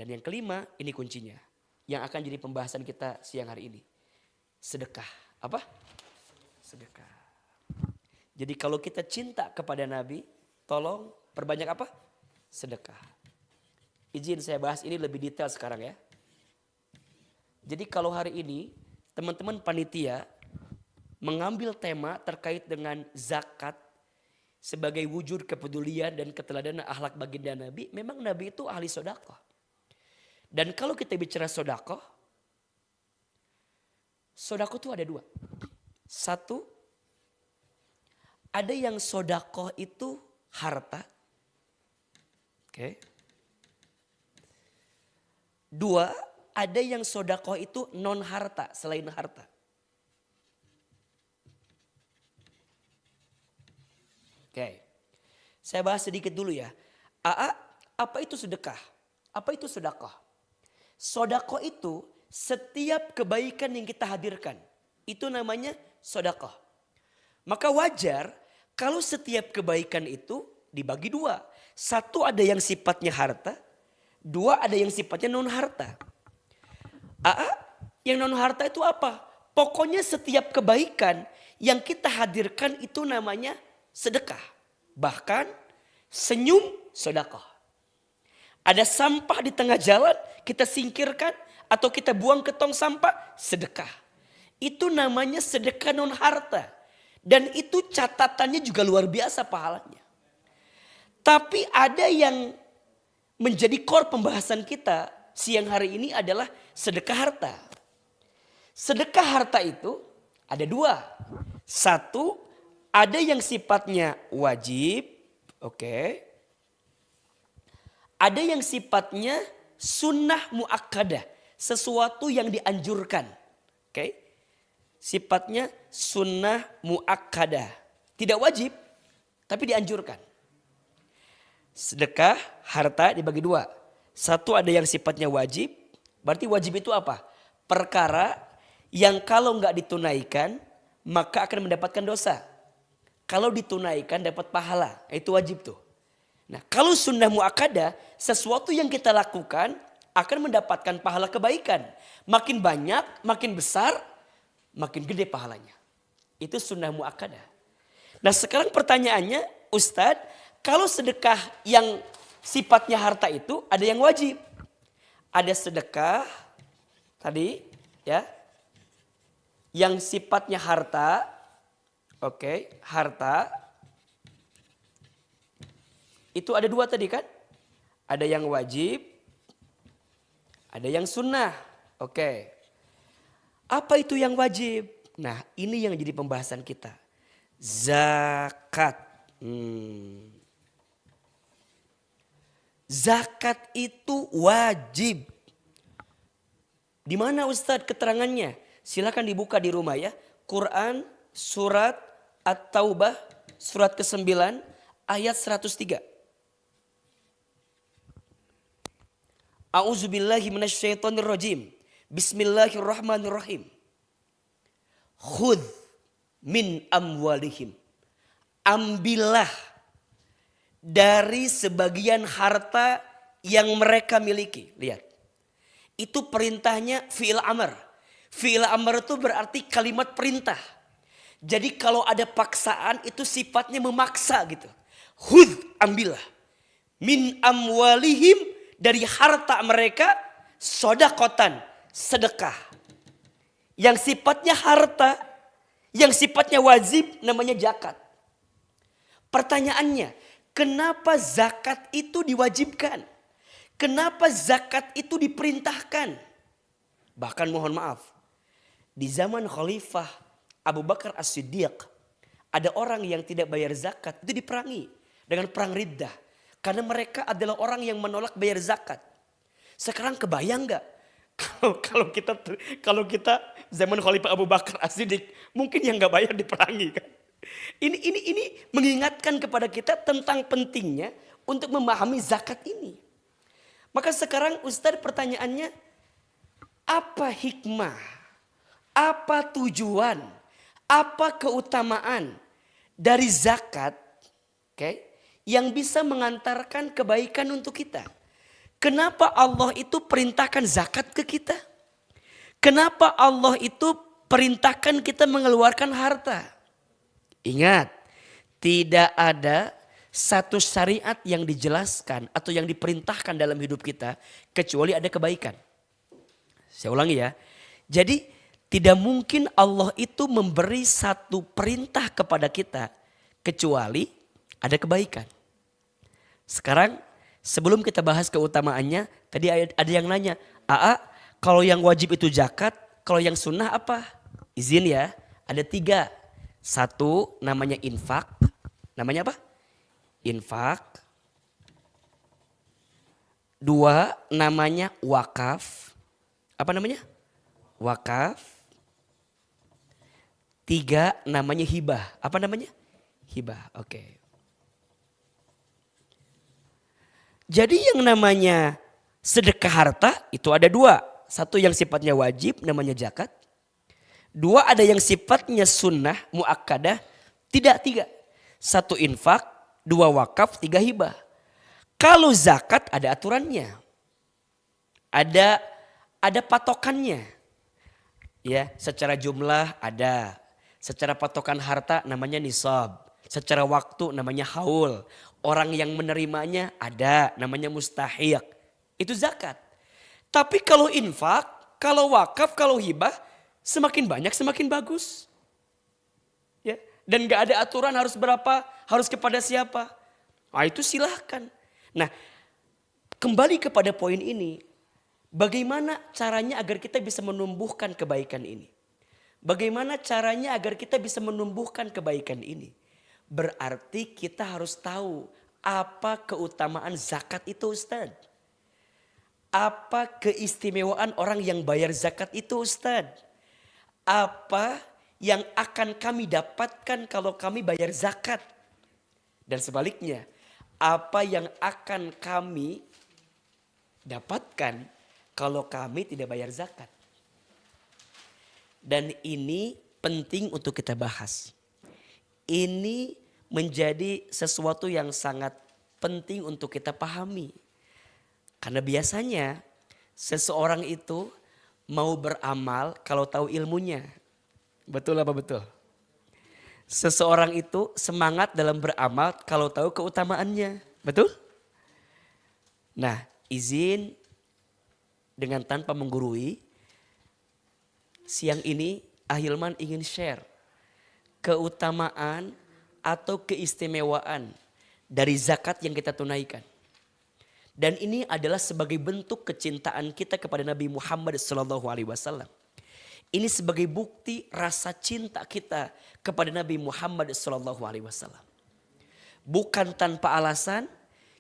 Dan yang kelima, ini kuncinya. Yang akan jadi pembahasan kita siang hari ini. Sedekah. Apa? Sedekah. Jadi kalau kita cinta kepada Nabi, tolong perbanyak apa? Sedekah. Izin saya bahas ini lebih detail sekarang ya. Jadi kalau hari ini teman-teman panitia mengambil tema terkait dengan zakat sebagai wujud kepedulian dan keteladanan akhlak baginda Nabi, memang Nabi itu ahli sedekah. Dan kalau kita bicara sedekah itu ada dua. Satu, ada yang sedekah itu harta. Oke. Dua, ada yang sedekah itu non harta, selain harta. Oke. Saya bahas sedikit dulu ya. Apa itu sedekah? Apa itu sedekah? Sedekah itu setiap kebaikan yang kita hadirkan. Itu namanya sedekah. Maka wajar kalau setiap kebaikan itu dibagi dua. Satu ada yang sifatnya harta. Dua ada yang sifatnya non harta. Yang non harta itu apa? Pokoknya setiap kebaikan yang kita hadirkan itu namanya sedekah. Bahkan senyum sedekah. Ada sampah di tengah jalan kita singkirkan atau kita buang ke tong sampah, sedekah. Itu namanya sedekah non harta. Dan itu catatannya juga luar biasa pahalanya. Tapi ada yang menjadi core pembahasan kita siang hari ini adalah sedekah harta. Sedekah harta itu ada dua. Satu, ada yang sifatnya wajib. Oke. Ada yang sifatnya sunnah muakkadah. Sesuatu yang dianjurkan. Oke. Sifatnya sunnah muakkadah. Tidak wajib, tapi dianjurkan. Sedekah harta dibagi dua. Satu ada yang sifatnya wajib. Berarti wajib itu apa? Perkara yang kalau nggak ditunaikan maka akan mendapatkan dosa. Kalau ditunaikan dapat pahala. Itu wajib tuh. Nah kalau sunnah muakkadah, sesuatu yang kita lakukan akan mendapatkan pahala kebaikan. Makin banyak, makin besar, makin gede pahalanya. Itu sunnah muakkadah. Nah sekarang pertanyaannya, Ustadz, kalau sedekah yang sifatnya harta itu ada yang wajib. Ada sedekah tadi ya. Yang sifatnya harta. Oke, harta. Itu ada dua tadi kan? Ada yang wajib. Ada yang sunnah. Oke. Apa itu yang wajib? Nah ini yang jadi pembahasan kita. Zakat. Zakat itu wajib. Di mana Ustadz keterangannya? Silakan dibuka di rumah ya. Quran surat At-Taubah surat ke-9 ayat 103. A'udzubillahi minasyaitonirrajim. Bismillahirrahmanirrahim. Khudh min amwalihim. Ambillah dari sebagian harta yang mereka miliki. Lihat. Itu perintahnya fi'il amr. Fi'il amr itu berarti kalimat perintah. Jadi kalau ada paksaan itu sifatnya memaksa gitu. Khudh, ambillah. Min amwalihim, dari harta mereka, sodakotan, sedekah. Yang sifatnya harta, yang sifatnya wajib namanya zakat. Pertanyaannya, kenapa zakat itu diwajibkan? Kenapa zakat itu diperintahkan? Bahkan mohon maaf, di zaman Khalifah Abu Bakar As-Siddiq, ada orang yang tidak bayar zakat, itu diperangi dengan perang Riddah. Karena mereka adalah orang yang menolak bayar zakat. Sekarang kebayang gak? Kalau kita zaman Khalifah Abu Bakar As-Siddiq, mungkin yang gak bayar diperangi kan? Ini mengingatkan kepada kita tentang pentingnya untuk memahami zakat ini. Maka sekarang Ustadz pertanyaannya, apa hikmah, apa tujuan, apa keutamaan dari zakat, yang bisa mengantarkan kebaikan untuk kita? Kenapa Allah itu perintahkan zakat ke kita? Kenapa Allah itu perintahkan kita mengeluarkan harta? Ingat, tidak ada satu syariat yang dijelaskan atau yang diperintahkan dalam hidup kita kecuali ada kebaikan. Saya ulangi ya. Jadi tidak mungkin Allah itu memberi satu perintah kepada kita kecuali ada kebaikan. Sekarang sebelum kita bahas keutamaannya, tadi ada yang nanya, "Aa, kalau yang wajib itu zakat, kalau yang sunnah apa?" Izin ya, ada 3. Satu namanya infak. Namanya apa? Infak. 2 namanya wakaf. Apa namanya? Wakaf. 3 namanya hibah. Apa namanya? Hibah. Oke. Jadi yang namanya sedekah harta itu ada 2. Satu yang sifatnya wajib namanya zakat. 2 ada yang sifatnya sunnah muakkadah. Tidak 3. 1 infak, 2 wakaf, 3 hibah. Kalau zakat ada aturannya. Ada patokannya. Ya, secara jumlah ada. Secara patokan harta namanya nisab. Secara waktu namanya haul. Orang yang menerimanya ada, namanya mustahiq. Itu zakat. Tapi kalau infak, kalau wakaf, kalau hibah, semakin banyak semakin bagus. Ya, dan gak ada aturan harus berapa, harus kepada siapa. Nah, itu silahkan. Nah, kembali kepada poin ini. Bagaimana caranya agar kita bisa menumbuhkan kebaikan ini? Bagaimana caranya agar kita bisa menumbuhkan kebaikan ini? Berarti kita harus tahu apa keutamaan zakat itu, Ustaz. Apa keistimewaan orang yang bayar zakat itu, Ustaz. Apa yang akan kami dapatkan kalau kami bayar zakat. Dan sebaliknya, apa yang akan kami dapatkan kalau kami tidak bayar zakat. Dan ini penting untuk kita bahas. Ini menjadi sesuatu yang sangat penting untuk kita pahami. Karena biasanya seseorang itu mau beramal kalau tahu ilmunya. Betul apa betul? Seseorang itu semangat dalam beramal kalau tahu keutamaannya. Betul? Nah, izin dengan tanpa menggurui. Siang ini Ahilman ingin share keutamaan atau keistimewaan dari zakat yang kita tunaikan. Dan ini adalah sebagai bentuk kecintaan kita kepada Nabi Muhammad SAW. Ini sebagai bukti rasa cinta kita kepada Nabi Muhammad SAW. Bukan tanpa alasan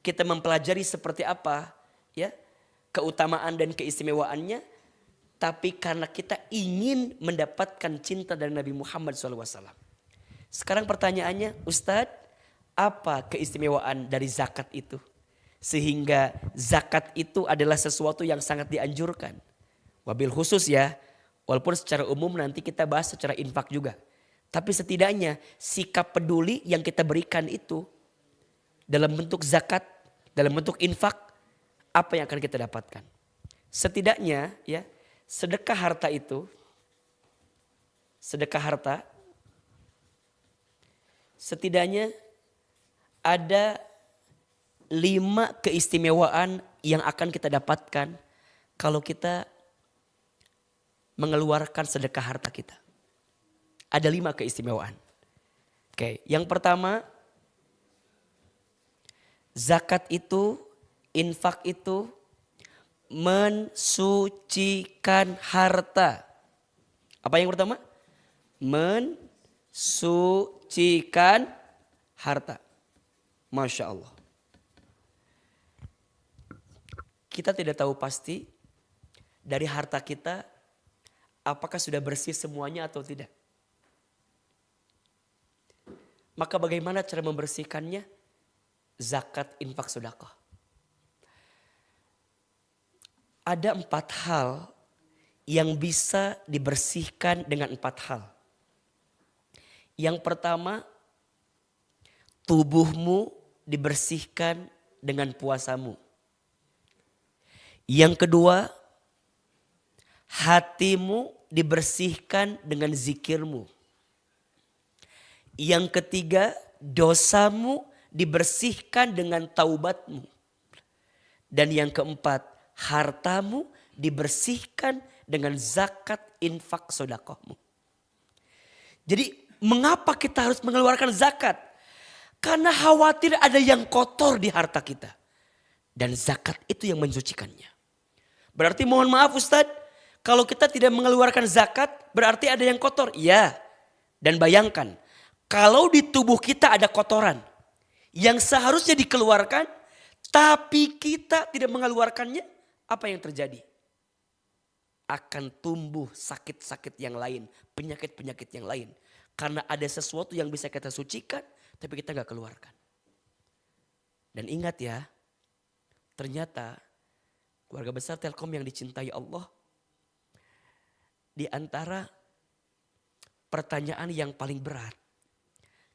kita mempelajari seperti apa ya keutamaan dan keistimewaannya, tapi karena kita ingin mendapatkan cinta dari Nabi Muhammad SAW. Sekarang pertanyaannya, Ustadz, apa keistimewaan dari zakat itu? Sehingga zakat itu adalah sesuatu yang sangat dianjurkan. Wabil khusus ya, walaupun secara umum nanti kita bahas secara infak juga. Tapi setidaknya sikap peduli yang kita berikan itu dalam bentuk zakat, dalam bentuk infak, apa yang akan kita dapatkan? Setidaknya ya, sedekah harta itu, sedekah harta, setidaknya ada 5 keistimewaan yang akan kita dapatkan kalau kita mengeluarkan sedekah harta kita. Ada 5 keistimewaan. Oke, yang pertama, zakat itu, infak itu mensucikan harta. Apa yang pertama? Mensucikan harta. Masya Allah. Kita tidak tahu pasti dari harta kita apakah sudah bersih semuanya atau tidak. Maka bagaimana cara membersihkannya? Zakat, infak, sedekah. Ada 4 hal yang bisa dibersihkan dengan 4 hal. Yang pertama, tubuhmu dibersihkan dengan puasamu. Yang kedua, hatimu dibersihkan dengan zikirmu. Yang ketiga, dosamu dibersihkan dengan taubatmu. Dan yang keempat, hartamu dibersihkan dengan zakat, infak, sodakohmu. Jadi mengapa kita harus mengeluarkan zakat? Karena khawatir ada yang kotor di harta kita. Dan zakat itu yang mensucikannya. Berarti mohon maaf Ustadz, kalau kita tidak mengeluarkan zakat berarti ada yang kotor. Iya. Dan bayangkan, kalau di tubuh kita ada kotoran yang seharusnya dikeluarkan, tapi kita tidak mengeluarkannya, apa yang terjadi? Akan tumbuh sakit-sakit yang lain, penyakit-penyakit yang lain. Karena ada sesuatu yang bisa kita sucikan, tapi kita gak keluarkan. Dan ingat ya, ternyata keluarga besar Telkom yang dicintai Allah, di antara pertanyaan yang paling berat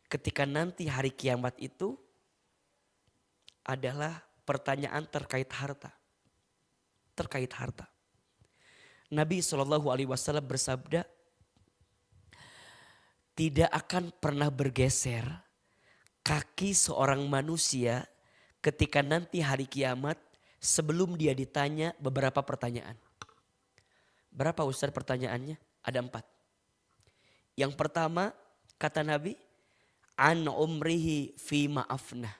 ketika nanti hari kiamat itu adalah pertanyaan terkait harta. Terkait harta. Nabi SAW bersabda, tidak akan pernah bergeser kaki seorang manusia ketika nanti hari kiamat sebelum dia ditanya beberapa pertanyaan. Berapa Ustaz pertanyaannya? Ada 4. Yang pertama kata Nabi, an umrihi fi ma'afnah.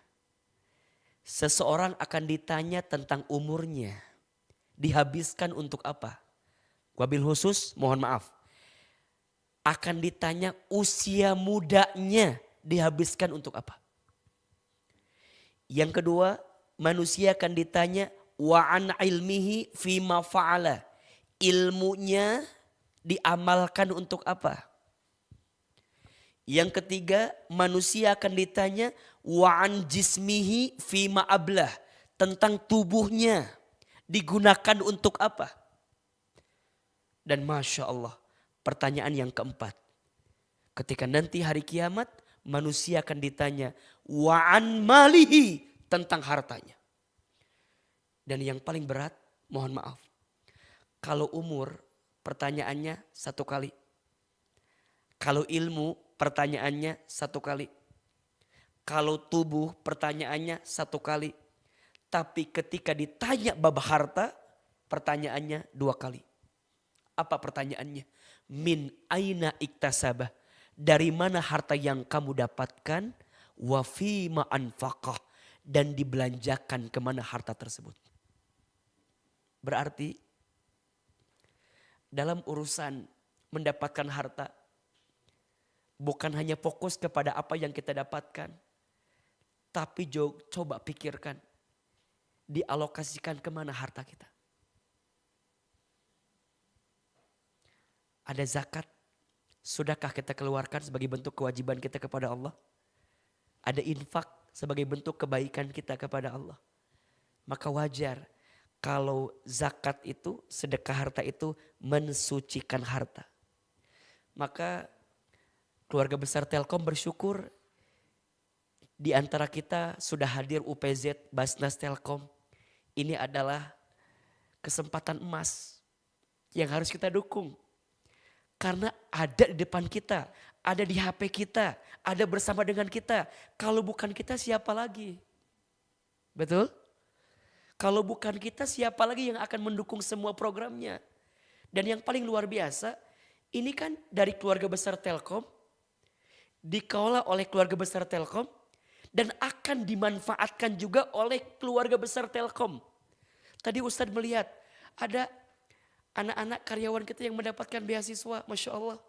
Seseorang akan ditanya tentang umurnya. Dihabiskan untuk apa? Wabil khusus mohon maaf. Akan ditanya usia mudanya dihabiskan untuk apa? Yang kedua, manusia akan ditanya wa an ilmihi fima fa'ala. Ilmunya diamalkan untuk apa? Yang ketiga, manusia akan ditanya wa an jismihi fima ablah. Tentang tubuhnya digunakan untuk apa? Dan Masya Allah, pertanyaan yang keempat. Ketika nanti hari kiamat, manusia akan ditanya wa'an malihi, tentang hartanya. Dan yang paling berat, mohon maaf. Kalau umur, pertanyaannya 1 kali. Kalau ilmu, pertanyaannya 1 kali. Kalau tubuh, pertanyaannya 1 kali. Tapi ketika ditanya bab harta, pertanyaannya 2 kali. Apa pertanyaannya? Min aina iktasabah. Dari mana harta yang kamu dapatkan? Wa fima anfaqah. Dan dibelanjakan kemana harta tersebut. Berarti dalam urusan mendapatkan harta, bukan hanya fokus kepada apa yang kita dapatkan. Tapi coba pikirkan. Dialokasikan kemana harta kita. Ada zakat. Sudahkah kita keluarkan sebagai bentuk kewajiban kita kepada Allah? Ada infak sebagai bentuk kebaikan kita kepada Allah. Maka wajar kalau zakat itu, sedekah harta itu mensucikan harta. Maka keluarga besar Telkom bersyukur di antara kita sudah hadir UPZ Basnas Telkom. Ini adalah kesempatan emas yang harus kita dukung. Karena ada di depan kita, ada di HP kita, ada bersama dengan kita. Kalau bukan kita siapa lagi? Betul? Kalau bukan kita siapa lagi yang akan mendukung semua programnya? Dan yang paling luar biasa, ini kan dari keluarga besar Telkom, dikelola oleh keluarga besar Telkom, dan akan dimanfaatkan juga oleh keluarga besar Telkom. Tadi Ustadz melihat ada anak-anak karyawan kita yang mendapatkan beasiswa, Masya Allah.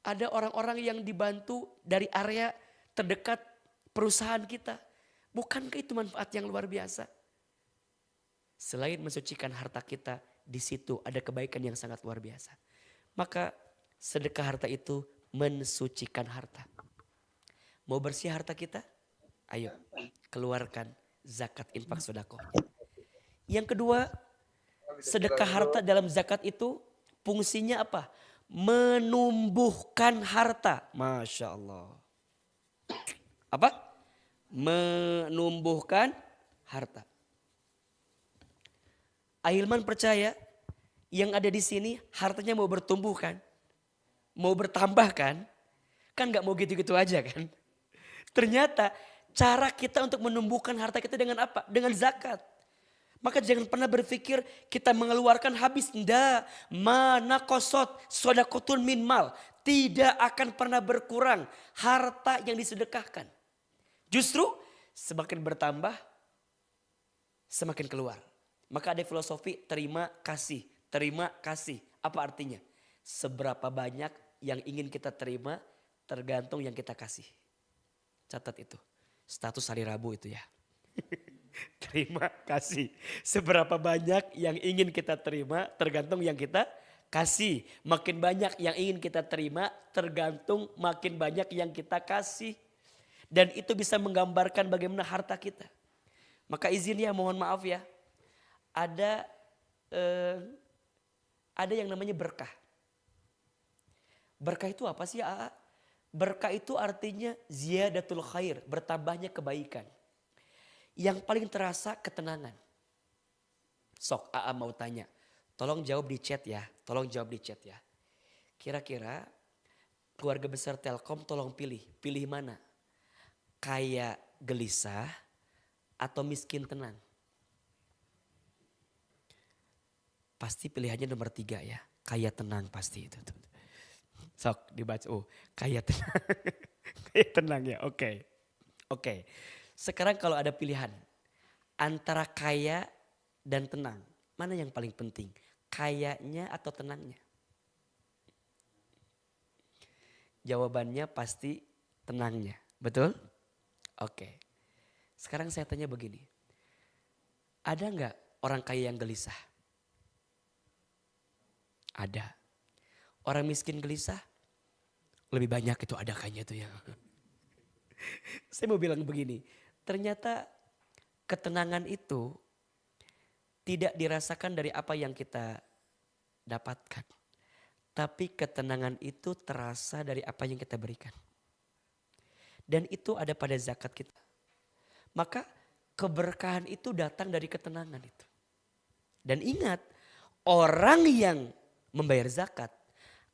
Ada orang-orang yang dibantu dari area terdekat perusahaan kita. Bukankah itu manfaat yang luar biasa? Selain mensucikan harta kita, di situ ada kebaikan yang sangat luar biasa. Maka sedekah harta itu mensucikan harta. Mau bersih harta kita? Ayo keluarkan zakat, infak, sedekah. Yang kedua, sedekah harta dalam zakat itu fungsinya apa? Menumbuhkan harta. Masya Allah. Apa? Menumbuhkan harta. Ahilman percaya yang ada di sini hartanya mau bertumbuh kan? Mau bertambah kan? Kan gak mau gitu-gitu aja kan? Ternyata cara kita untuk menumbuhkan harta kita dengan apa? Dengan zakat. Maka jangan pernah berpikir kita mengeluarkan habis. Nda, mana kosot sodakotun min mal. Tidak akan pernah berkurang harta yang disedekahkan. Justru semakin bertambah, semakin keluar. Maka ada filosofi terima kasih. Terima kasih. Apa artinya? Seberapa banyak yang ingin kita terima tergantung yang kita kasih. Catat itu. Status hari Rabu itu ya. Terima kasih. Seberapa banyak yang ingin kita terima tergantung yang kita kasih. Makin banyak yang ingin kita terima tergantung makin banyak yang kita kasih. Dan itu bisa menggambarkan bagaimana harta kita. Maka izin ya, mohon maaf ya. Ada yang namanya berkah. Berkah itu apa sih, AA? Berkah itu artinya ziyadatul khair, bertambahnya kebaikan. Yang paling terasa ketenangan. Sok AA mau tanya, tolong jawab di chat ya, tolong jawab di chat ya. Kira-kira keluarga besar Telkom tolong pilih mana? Kaya gelisah atau miskin tenang? Pasti pilihannya nomor 3 ya, kaya tenang pasti itu. Sok dibaca, kaya tenang. Kaya tenang ya, oke. Sekarang kalau ada pilihan antara kaya dan tenang, mana yang paling penting? Kayanya atau tenangnya? Jawabannya pasti tenangnya, betul? Oke. Sekarang saya tanya begini. Ada nggak orang kaya yang gelisah? Ada. Orang miskin gelisah? Lebih banyak itu ada kayaknya itu ya. Saya mau bilang begini. Ternyata ketenangan itu tidak dirasakan dari apa yang kita dapatkan. Tapi ketenangan itu terasa dari apa yang kita berikan. Dan itu ada pada zakat kita. Maka keberkahan itu datang dari ketenangan itu. Dan ingat, orang yang membayar zakat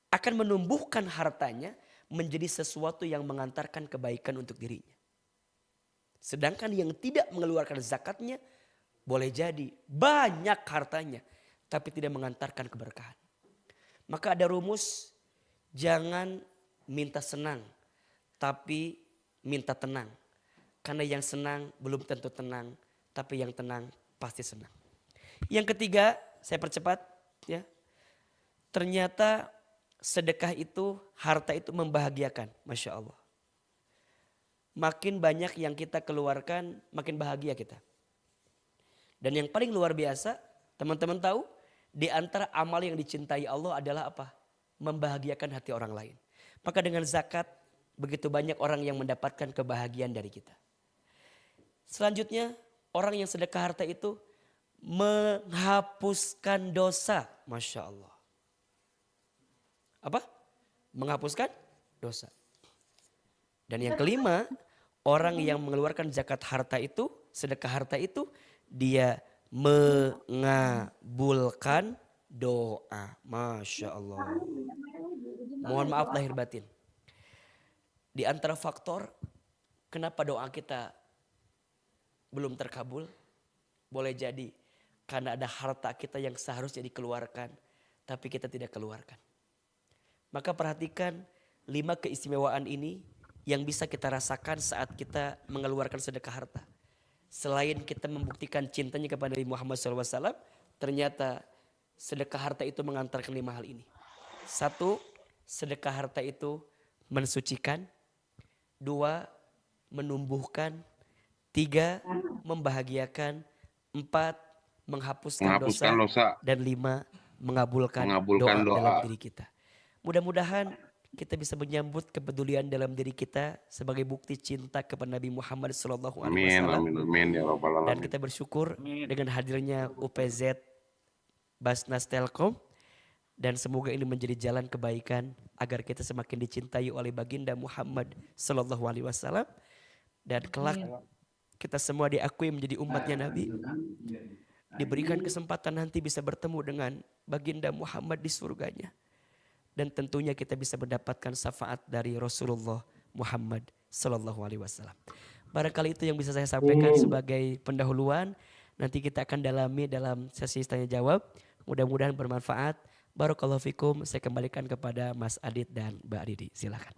akan menumbuhkan hartanya menjadi sesuatu yang mengantarkan kebaikan untuk dirinya. Sedangkan yang tidak mengeluarkan zakatnya boleh jadi banyak hartanya tapi tidak mengantarkan keberkahan. Maka ada rumus, jangan minta senang tapi minta tenang. Karena yang senang belum tentu tenang, tapi yang tenang pasti senang. Yang ketiga, saya percepat ya. Ternyata sedekah itu, harta itu membahagiakan, Masya Allah. Makin banyak yang kita keluarkan, makin bahagia kita. Dan yang paling luar biasa, teman-teman tahu, di antara amal yang dicintai Allah adalah apa? Membahagiakan hati orang lain. Maka dengan zakat, begitu banyak orang yang mendapatkan kebahagiaan dari kita. Selanjutnya, orang yang sedekah harta itu menghapuskan dosa, Masya Allah. Apa? Menghapuskan dosa. Dan yang kelima, orang yang mengeluarkan zakat harta itu, sedekah harta itu, dia mengabulkan doa. Masya Allah. Mohon maaf lahir batin. Di antara faktor kenapa doa kita belum terkabul, boleh jadi karena ada harta kita yang seharusnya dikeluarkan, tapi kita tidak keluarkan. Maka perhatikan 5 keistimewaan ini yang bisa kita rasakan saat kita mengeluarkan sedekah harta. Selain kita membuktikan cintanya kepada Nabi Muhammad SAW, ternyata sedekah harta itu mengantarkan 5 hal ini. 1, sedekah harta itu mensucikan. 2, menumbuhkan. 3, membahagiakan. 4, menghapuskan dosa. Dan 5, mengabulkan doa dalam diri kita. Mudah-mudahan kita bisa menyambut kepedulian dalam diri kita sebagai bukti cinta kepada Nabi Muhammad SAW. Amin, ya Rabbal Alamin. Dan kita bersyukur dengan hadirnya UPZ Basnas Telkom. Dan semoga ini menjadi jalan kebaikan agar kita semakin dicintai oleh baginda Muhammad SAW. Dan kelak kita semua diakui menjadi umatnya Nabi. diberikan kesempatan nanti bisa bertemu dengan baginda Muhammad di surganya. Dan tentunya kita bisa mendapatkan syafaat dari Rasulullah Muhammad Sallallahu Alaihi Wasallam. Barangkali itu yang bisa saya sampaikan sebagai pendahuluan. Nanti kita akan dalami dalam sesi tanya jawab. Mudah-mudahan bermanfaat. Barakallahu fikum. Saya kembalikan kepada Mas Adit dan Mbak Didi. Silakan.